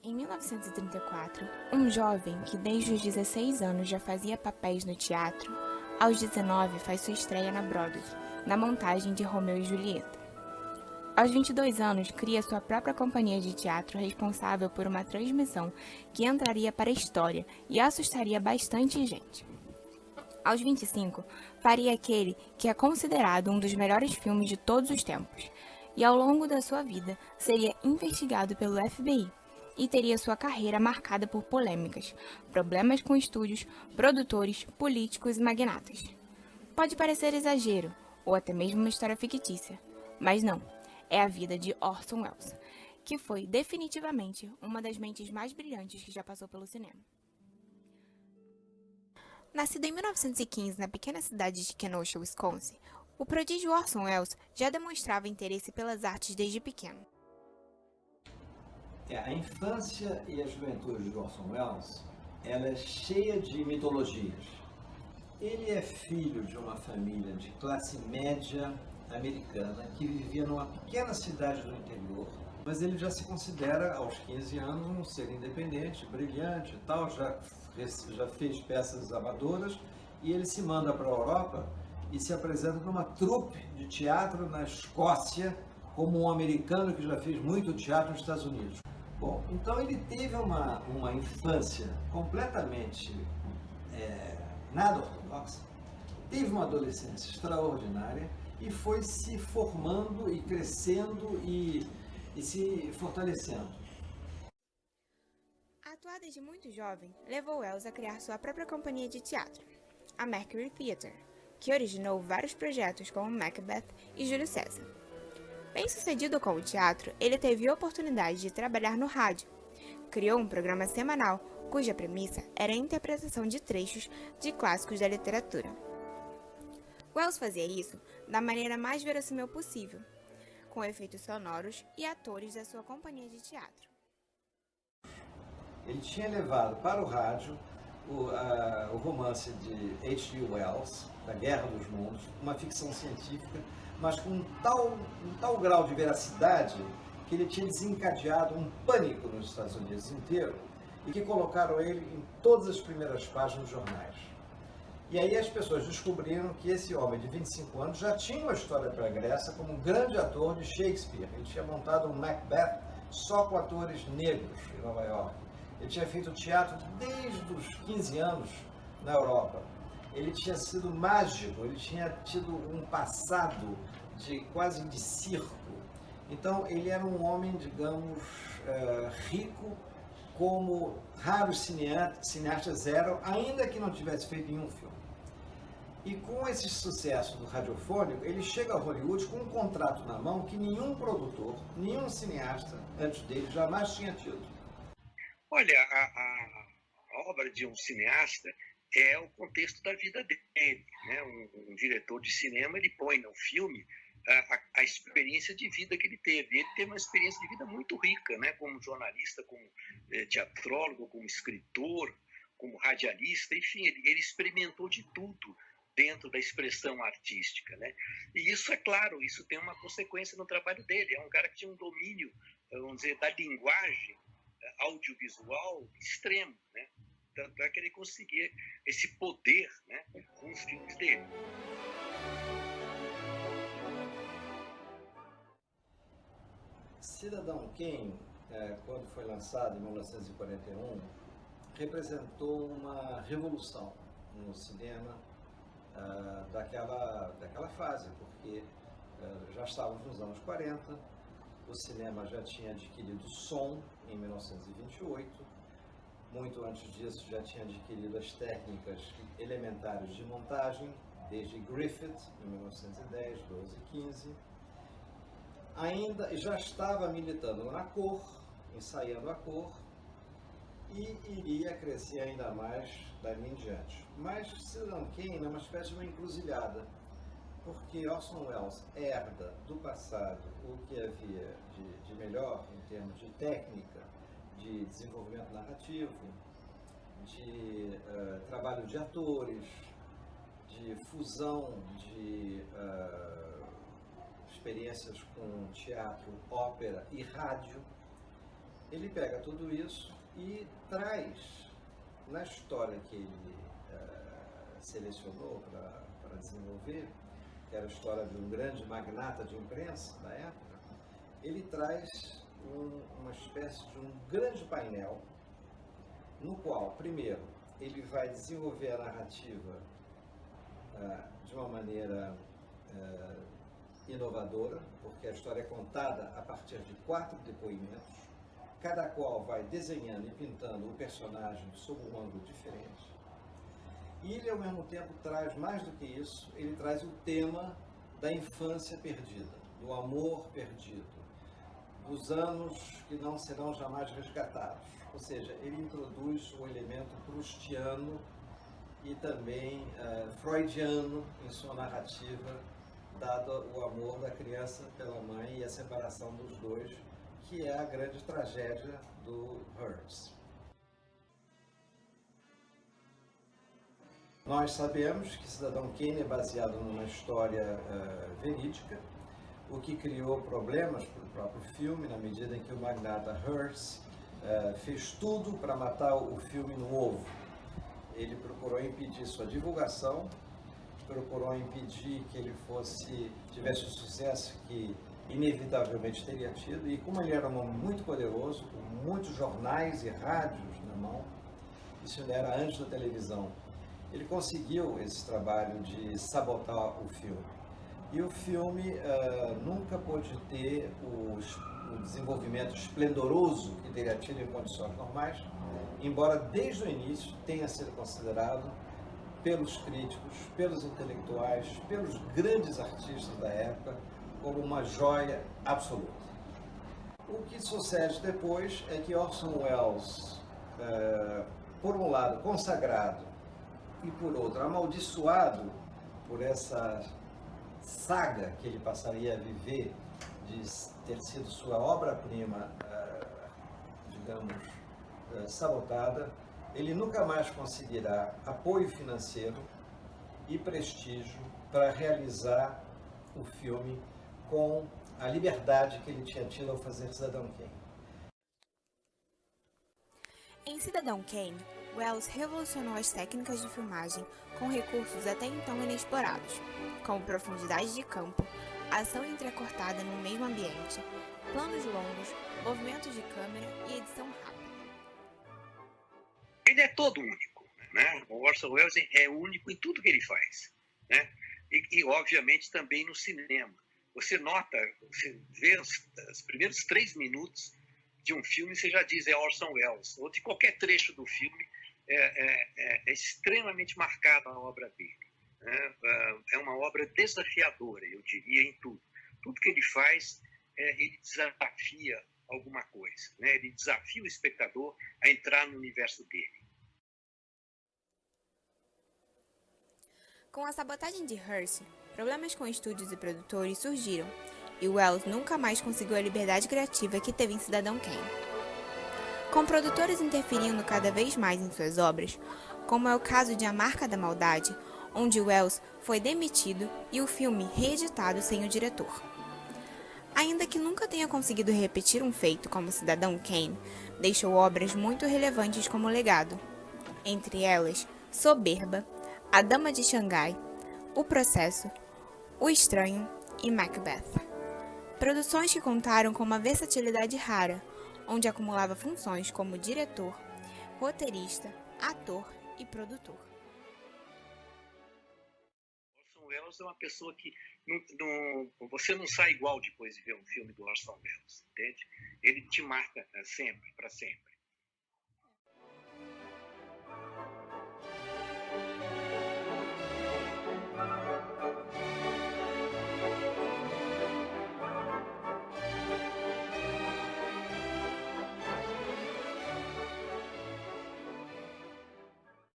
Em 1934, um jovem que desde os 16 anos já fazia papéis no teatro, aos 19 faz sua estreia na Broadway, na montagem de Romeu e Julieta. Aos 22 anos, cria sua própria companhia de teatro responsável por uma transmissão que entraria para a história e assustaria bastante gente. Aos 25, faria aquele que é considerado um dos melhores filmes de todos os tempos, e ao longo da sua vida seria investigado pelo FBI e teria sua carreira marcada por polêmicas, problemas com estúdios, produtores, políticos e magnatas. Pode parecer exagero, ou até mesmo uma história fictícia, mas não, é a vida de Orson Welles, que foi definitivamente uma das mentes mais brilhantes que já passou pelo cinema. Nascido em 1915 na pequena cidade de Kenosha, Wisconsin, o prodígio Orson Welles já demonstrava interesse pelas artes desde pequeno. A infância e a juventude de Orson Welles, ela é cheia de mitologias. Ele é filho de uma família de classe média americana que vivia numa pequena cidade do interior, mas ele já se considera, aos 15 anos, um ser independente, brilhante e tal, já fez peças amadoras, e ele se manda para a Europa e se apresenta numa trupe de teatro na Escócia, como um americano que já fez muito teatro nos Estados Unidos. Bom, então ele teve uma infância completamente nada ortodoxa, teve uma adolescência extraordinária e foi se formando e crescendo e se fortalecendo. Atuar desde muito jovem levou Welles a criar sua própria companhia de teatro, a Mercury Theatre, que originou vários projetos como Macbeth e Júlio César. Bem-sucedido com o teatro, ele teve a oportunidade de trabalhar no rádio. Criou um programa semanal, cuja premissa era a interpretação de trechos de clássicos da literatura. Welles fazia isso da maneira mais verossímil possível, com efeitos sonoros e atores da sua companhia de teatro. Ele tinha levado para o rádio o romance de H.G. Wells, da Guerra dos Mundos, uma ficção científica, mas com um tal grau de veracidade que ele tinha desencadeado um pânico nos Estados Unidos inteiro e que colocaram ele em todas as primeiras páginas dos jornais. E aí as pessoas descobriram que esse homem de 25 anos já tinha uma história pregressa como um grande ator de Shakespeare. Ele tinha montado um Macbeth só com atores negros em Nova York. Ele tinha feito teatro desde os 15 anos na Europa. Ele tinha sido mágico, ele tinha tido um passado quase de circo. Então ele era um homem, digamos, rico, como raros cineastas eram, ainda que não tivesse feito nenhum filme. E com esse sucesso do radiofônico, ele chega a Hollywood com um contrato na mão que nenhum produtor, nenhum cineasta antes dele jamais tinha tido. Olha, a obra de um cineasta é o contexto da vida dele, né? Um diretor de cinema, ele põe no filme a experiência de vida que ele teve. Ele teve uma experiência de vida muito rica, né? Como jornalista, como teatrólogo, como escritor, como radialista, enfim, ele experimentou de tudo dentro da expressão artística, né? E isso, é claro, isso tem uma consequência no trabalho dele. É um cara que tinha um domínio, vamos dizer, da linguagem audiovisual extremo, né? Tanto é que ele conseguia esse poder, né, com os filmes dele. Cidadão Kane, quando foi lançado em 1941, representou uma revolução no cinema daquela fase, porque já estávamos nos anos 40, o cinema já tinha adquirido som em 1928, muito antes disso já tinha adquirido as técnicas elementares de montagem, desde Griffith, em 1910, 12 e 15. Ainda já estava militando na cor, ensaiando a cor, e iria crescer ainda mais dali em diante. Mas Cidadão Kane é uma espécie de uma encruzilhada, porque Orson Welles herda do passado o que havia de melhor em termos de técnica, de desenvolvimento narrativo, de trabalho de atores, de fusão de experiências com teatro, ópera e rádio. Ele pega tudo isso e traz, na história que ele selecionou para desenvolver, que era a história de um grande magnata de imprensa da época, ele traz uma espécie de um grande painel no qual, primeiro, ele vai desenvolver a narrativa de uma maneira inovadora, porque a história é contada a partir de 4 depoimentos, cada qual vai desenhando e pintando o personagem sob um ângulo diferente. E ele, ao mesmo tempo, traz mais do que isso, ele traz o tema da infância perdida, do amor perdido, dos anos que não serão jamais resgatados. Ou seja, ele introduz o elemento proustiano e também freudiano em sua narrativa, dado o amor da criança pela mãe e a separação dos dois, que é a grande tragédia do Hearst. Nós sabemos que Cidadão Kane é baseado numa história verídica, o que criou problemas para o próprio filme, na medida em que o magnata Hearst fez tudo para matar o filme no ovo. Ele procurou impedir sua divulgação, procurou impedir que ele tivesse o sucesso que inevitavelmente teria tido, e como ele era um homem muito poderoso, com muitos jornais e rádios na mão, isso ainda era antes da televisão, ele conseguiu esse trabalho de sabotar o filme. E o filme nunca pôde ter o desenvolvimento esplendoroso que teria tido em condições normais, embora desde o início tenha sido considerado pelos críticos, pelos intelectuais, pelos grandes artistas da época, como uma joia absoluta. O que sucede depois é que Orson Welles, por um lado consagrado e por outro amaldiçoado por essa saga que ele passaria a viver de ter sido sua obra-prima, digamos, sabotada, ele nunca mais conseguirá apoio financeiro e prestígio para realizar o filme com a liberdade que ele tinha tido ao fazer Cidadão Kane. Em Cidadão Kane, Welles revolucionou as técnicas de filmagem com recursos até então inexplorados, como profundidade de campo, ação entrecortada no mesmo ambiente, planos longos, movimentos de câmera e edição rápida. Ele é todo único, né? O Orson Welles é único em tudo que ele faz, né? E obviamente também no cinema. Você nota, você vê os primeiros 3 minutos de um filme, você já diz é Orson Welles, ou de qualquer trecho do filme, é extremamente marcada a obra dele. Né? É uma obra desafiadora, eu diria, em tudo. Tudo que ele faz, ele desafia alguma coisa, né? Ele desafia o espectador a entrar no universo dele. Com a sabotagem de Hearst, problemas com estúdios e produtores surgiram, e Welles nunca mais conseguiu a liberdade criativa que teve em Cidadão Kane. Com produtores interferindo cada vez mais em suas obras, como é o caso de A Marca da Maldade, onde Welles foi demitido e o filme reeditado sem o diretor. Ainda que nunca tenha conseguido repetir um feito como Cidadão Kane, deixou obras muito relevantes como legado, entre elas Soberba, A Dama de Xangai, O Processo, O Estranho e Macbeth. Produções que contaram com uma versatilidade rara, onde acumulava funções como diretor, roteirista, ator e produtor. Orson Welles é uma pessoa que você não sai igual depois de ver um filme do Orson Welles, entende? Ele te marca sempre, para sempre.